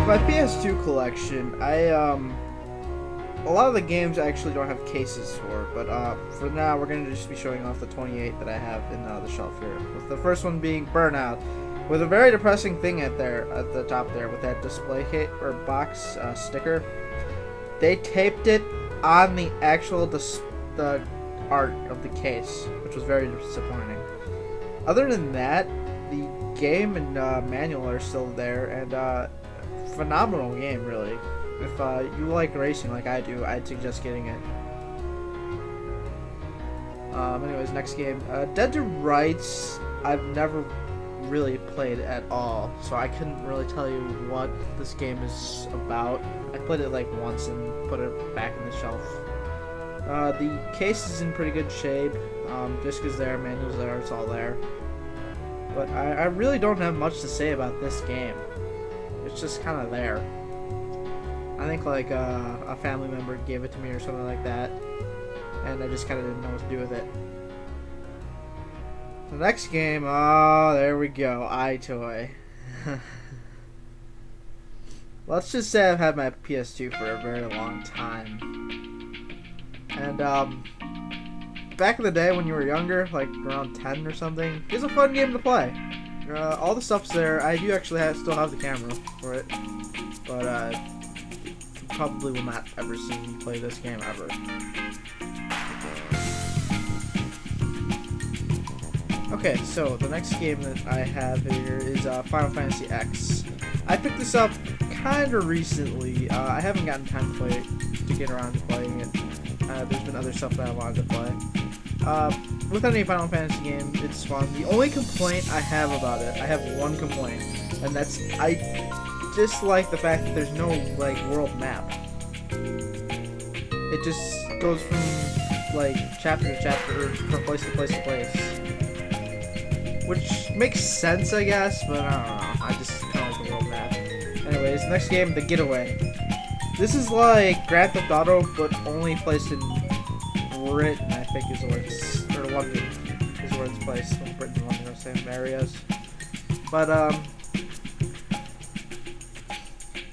my PS2 collection, a lot of the games I actually don't have cases for, but for now we're going to just be showing off the 28 that I have in the shelf here. With the first one being Burnout, with a very depressing thing at the top there with that display kit or box sticker. They taped it on the actual the art of the case, which was very disappointing. Other than that, the game and manual are still there, and phenomenal game, really. If you like racing like I do, I'd suggest getting it. Anyways, next game. Dead to Rights, I've never really played at all, so I couldn't really tell you what this game is about. I played it like once and put it back in the shelf. The case is in pretty good shape. Disc is there, manual's there, it's all there. But I really don't have much to say about this game. It's just kind of there. I think like a family member gave it to me or something like that, and I just kind of didn't know what to do with it. The next game, oh, there we go, iToy. Let's just say I've had my PS2 for a very long time. And back in the day when you were younger, like around 10 or something, it's a fun game to play. All the stuff's there. I do actually still have the camera for it, but you probably will not ever see me play this game ever. Okay, so the next game that I have here is Final Fantasy X. I picked this up kind of recently. I haven't gotten time to get around to playing it. There's been other stuff that I wanted to play. With any Final Fantasy game, it's fun. The only complaint I have about it, I have one complaint, and that's I dislike the fact that there's no like world map. It just goes from like chapter to chapter, or from place to place to place. Which makes sense, I guess, but I don't know. I just don't like the world map. Anyways, next game, The Getaway. This is like Grand Theft Auto, but only placed in Britain, I think is where it's, or London is where it's placed. Britain and London are the same areas. But,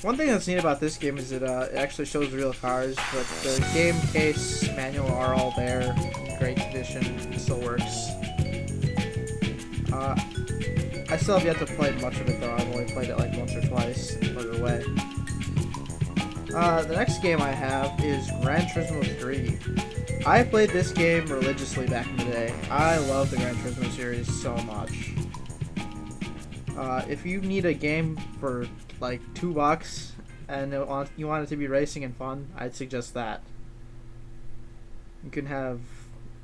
one thing that's neat about this game is it actually shows real cars, but the game case manual are all there in great condition. It still works. I still have yet to play much of it though. I've only played it like once or twice and put it away. The next game I have is Gran Turismo 3. I played this game religiously back in the day. I love the Gran Turismo series so much. If you need a game for like $2 and you want it to be racing and fun, I'd suggest that. You can have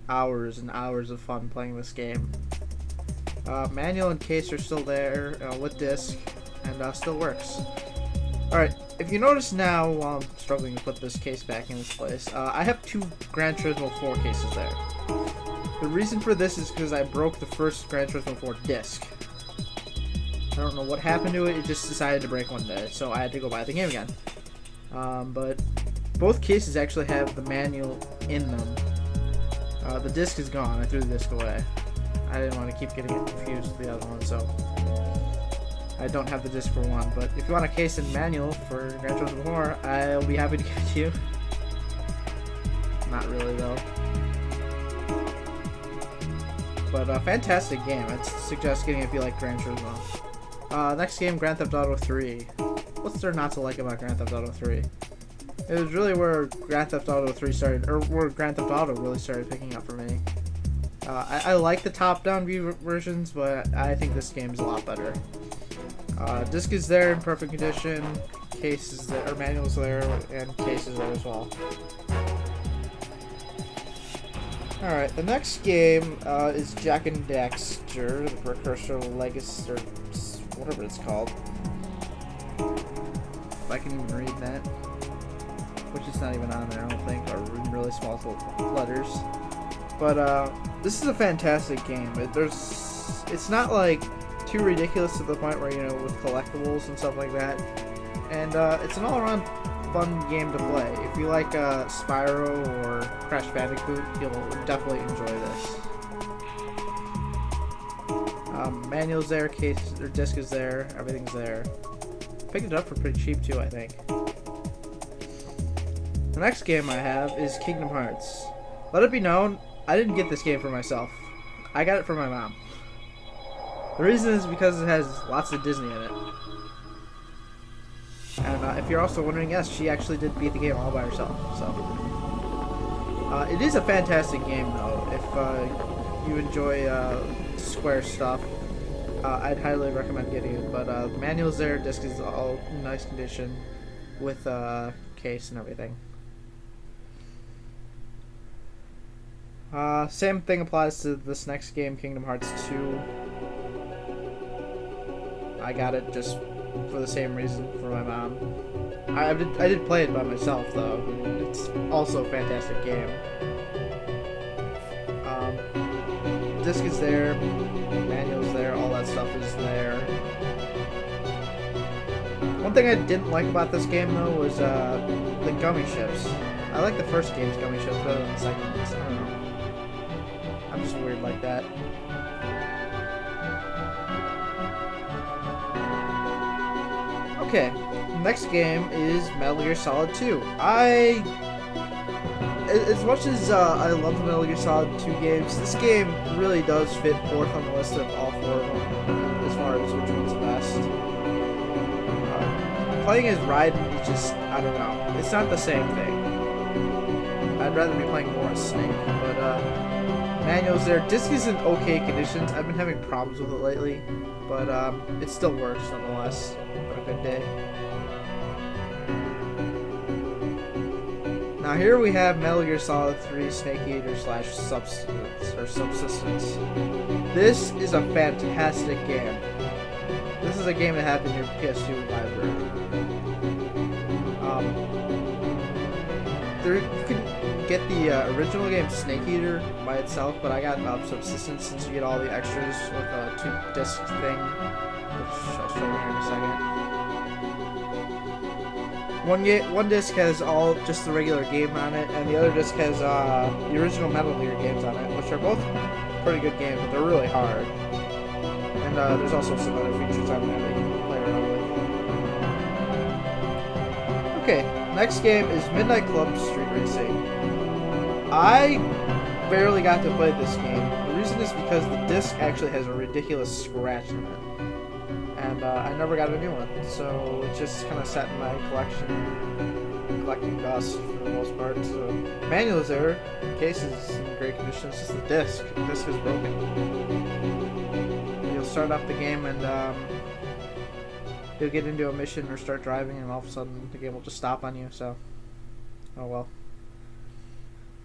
hours and hours of fun playing this game. Manual and case are still there with disc, and still works. Alright, if you notice now, while I'm struggling to put this case back in its place, I have two Gran Turismo 4 cases there. The reason for this is because I broke the first Gran Turismo 4 disc. I don't know what happened to it, it just decided to break one day, so I had to go buy the game again. But both cases actually have the manual in them. The disc is gone, I threw the disc away. I didn't want to keep getting it confused with the other one, so I don't have the disc for one. But if you want a case and manual for Gran Turismo 4, I'll be happy to give it to you. Not really, though. But a fantastic game. I'd suggest getting it if you like Gran Turismo. Next game, Grand Theft Auto 3. What's there not to like about Grand Theft Auto 3? It was really where Grand Theft Auto 3 started, or where Grand Theft Auto really started picking up for me. I like the top-down view versions, but I think this game is a lot better. Disc is there in perfect condition, case is there, or manual is there, and case is there as well. Alright, the next game is Jak and Daxter, the precursor Legacy, or whatever it's called. If I can even read that. Which is not even on there, I don't think, or in really small letters. But this is a fantastic game. It's not like too ridiculous to the point where, you know, with collectibles and stuff like that. And it's an all-around fun game to play. If you like Spyro or Crash Bandicoot, you'll definitely enjoy this. Manual's there, case or disc is there, everything's there. picked it up for pretty cheap too, I think. The next game I have is Kingdom Hearts. Let it be known, I didn't get this game for myself. I got it from my mom. The reason is because it has lots of Disney in it. And if you're also wondering, yes, she actually did beat the game all by herself. So it is a fantastic game, though. If you enjoy Square stuff, I'd highly recommend getting it. But the manual's there, disc is all in nice condition, with case and everything. Same thing applies to this next game, Kingdom Hearts 2. I got it just for the same reason, for my mom. I did play it by myself, though. It's also a fantastic game. Disc is there, manual's there, all that stuff is there. One thing I didn't like about this game, though, was the gummy ships. I like the first game's gummy ships better than the second one's. I don't know. I'm just weird like that. Okay, next game is Metal Gear Solid 2. As much as I love the Metal Gear Solid 2 games, this game really does fit fourth on the list of all four of them, as far as which one's the best. Playing as Raiden is just, I don't know, it's not the same thing. I'd rather be playing more as Snake, but manual's there. Disc is in okay conditions. I've been having problems with it lately, but it still works nonetheless on a good day. Now here we have Metal Gear Solid 3 Snake Eater / Subsistence. This is a fantastic game. This is a game to have in your PS2 library. You can get the original game Snake Eater by itself, but I got Subsistence since you get all the extras with a 2-disc thing, which I'll show you here in a second. One disc has all just the regular game on it, and the other disc has the original Metal Gear games on it, which are both pretty good games, but they're really hard. And there's also some other features on there that you can play around with. Okay, next game is Midnight Club Street Racing. I barely got to play this game. The reason is because the disc actually has a ridiculous scratch in it. And I never got a new one, so it just kind of sat in my collection, collecting dust for the most part. So manual is there, case is in great condition. It's just the disc. The disc is broken. You'll start off the game and you'll get into a mission or start driving, and all of a sudden the game will just stop on you. So, oh well.